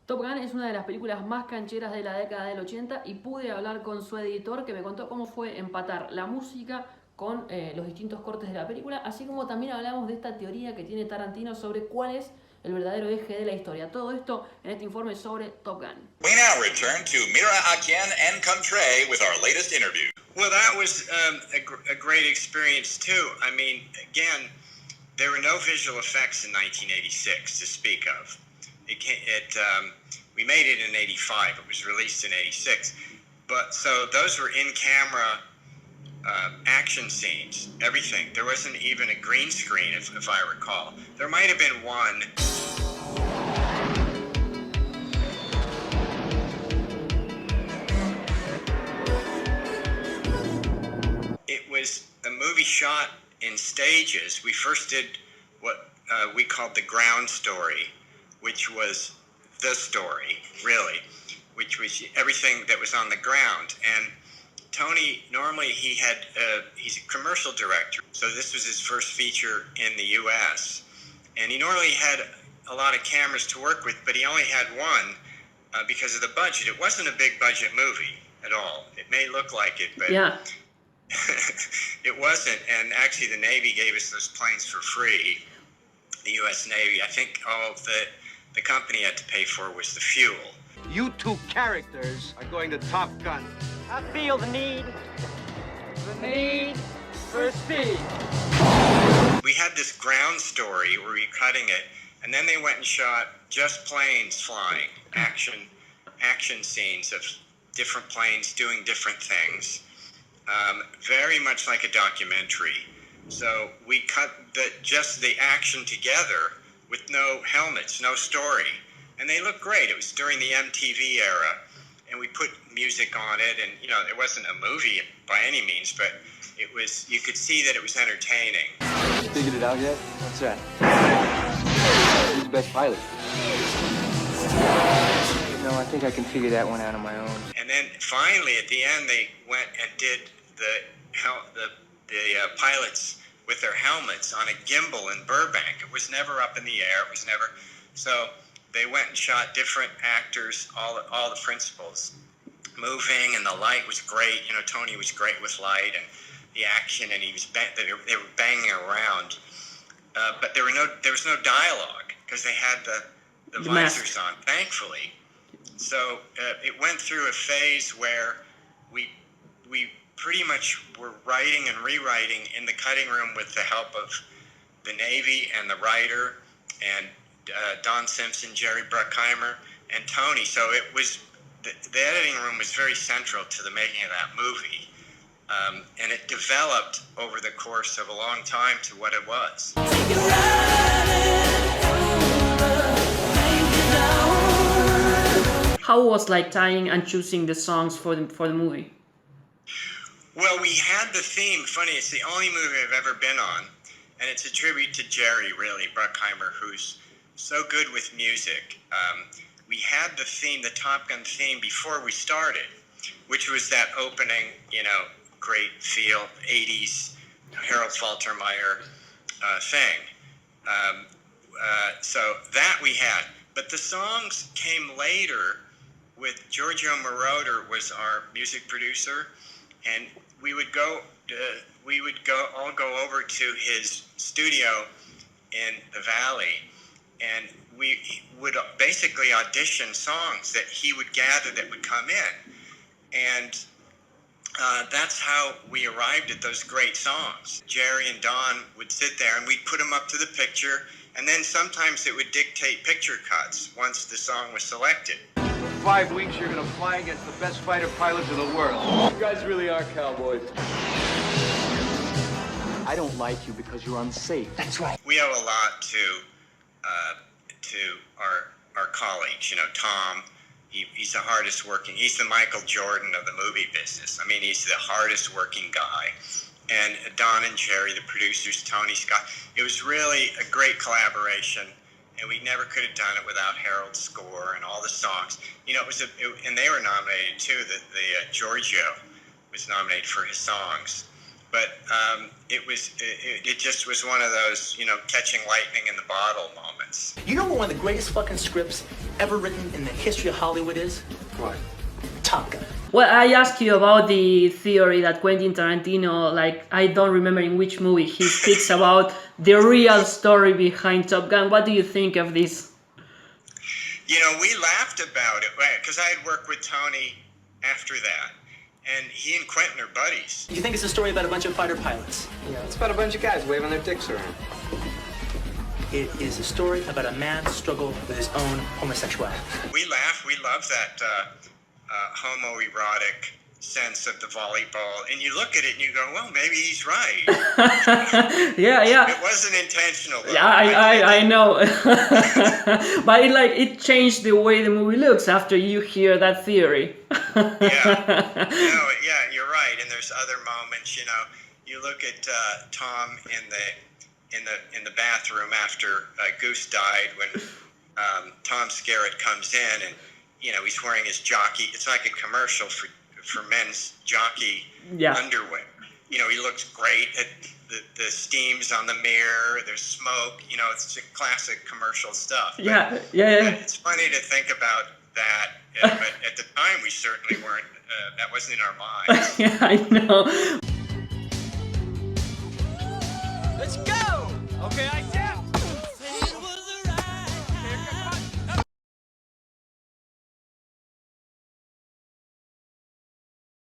Top Gun es una de las películas más cancheras de la década del 80 y pude hablar con su editor que me contó cómo fue empatar la música con los distintos cortes de la película, así como también hablamos de esta teoría que tiene Tarantino sobre cuál es el verdadero eje de la historia. Todo esto en este informe sobre Top Gun. We now return to Mira Akien and Contré with our latest interview. Well, that was a great experience too. I mean, again, there were no visual effects in 1986 to speak of. We made it in 85. It was released in 86. But so those were in-camera action scenes, everything. There wasn't even a green screen, if I recall. There might have been one. It was a movie shot in stages. We first did what we called the ground story, which was the story, really, which was everything that was on the ground. And Tony, normally he's a commercial director, so this was his first feature in the U.S. And he normally had a lot of cameras to work with, but he only had one because of the budget. It wasn't a big budget movie at all. It may look like it, but Yeah. it wasn't. And actually, the Navy gave us those planes for free. The U.S. Navy. I think all the company had to pay for was the fuel. You two characters are going to Top Gun. I feel the need for speed. We had this ground story where we were cutting it, and then they went and shot just planes flying, action scenes of different planes doing different things, very much like a documentary. So we cut just the action together with no helmets, no story, and they looked great. It was during the MTV era, and we put music on it, and it wasn't a movie by any means, but it was. You could see that it was entertaining. Figured it out yet? What's that? Who's the best pilot? No, I think I can figure that one out on my own. And then finally, at the end, they went and did the pilots with their helmets on a gimbal in Burbank. It was never up in the air. It was never. So they went and shot different actors, all the principals moving, and the light was great. Tony was great with light and the action, and they were banging around. But there was no dialogue because they had the visors on, thankfully. So it went through a phase where we pretty much were writing and rewriting in the cutting room with the help of the Navy and the writer and Don Simpson, Jerry Bruckheimer, and Tony. So it was the editing room was very central to the making of that movie, and it developed over the course of a long time to what it was. How was tying and choosing the songs for the movie? Well, we had the theme. Funny, it's the only movie I've ever been on, and it's a tribute to Jerry, really, Bruckheimer, who's so good with music. We had the theme, the Top Gun theme, before we started, which was that opening, great feel, 80s, Harold Faltermeyer thing. So that we had. But the songs came later with Giorgio Moroder was our music producer, and we would all go over to his studio in the Valley, and we would basically audition songs that he would gather that would come in. And that's how we arrived at those great songs. Jerry and Don would sit there, and we'd put them up to the picture, and then sometimes it would dictate picture cuts once the song was selected. For 5 weeks, you're going to fly against the best fighter pilots in the world. You guys really are cowboys. I don't like you because you're unsafe. That's right. We owe a lot to our colleagues. Tom, he's the hardest working. He's the Michael Jordan of the movie business. I mean, he's the hardest working guy. And Don and Jerry, the producers, Tony Scott. It was really a great collaboration, and we never could have done it without Harold's score and all the songs. And they were nominated too. The Giorgio was nominated for his songs. But it just was one of those, catching lightning in the bottle moments. You know what one of the greatest fucking scripts ever written in the history of Hollywood is? What? Top Gun. Well, I asked you about the theory that Quentin Tarantino, like, I don't remember in which movie, he speaks about the real story behind Top Gun. What do you think of this? You know, we laughed about it, because I had worked with Tony after that, and he and Quentin are buddies. You think it's a story about a bunch of fighter pilots? Yeah, it's about a bunch of guys waving their dicks around. It is a story about a man's struggle with his own homosexuality. We laugh, we love that homoerotic sense of the volleyball, and you look at it and you go, well, maybe he's right. Yeah. It wasn't intentional, though. Yeah, I know. But it changed the way the movie looks after you hear that theory. Yeah, you're right. And there's other moments, you know. You look at Tom in the bathroom after Goose died, when Tom Skerritt comes in, and you know he's wearing his jockey. It's like a commercial for men's jockey underwear. You know, he looks great. The steam's on the mirror. There's smoke. You know, it's classic commercial stuff. Yeah. It's funny to think about that, but at the time we certainly weren't. That wasn't in our minds. Yeah, I know. Let's go! Okay, I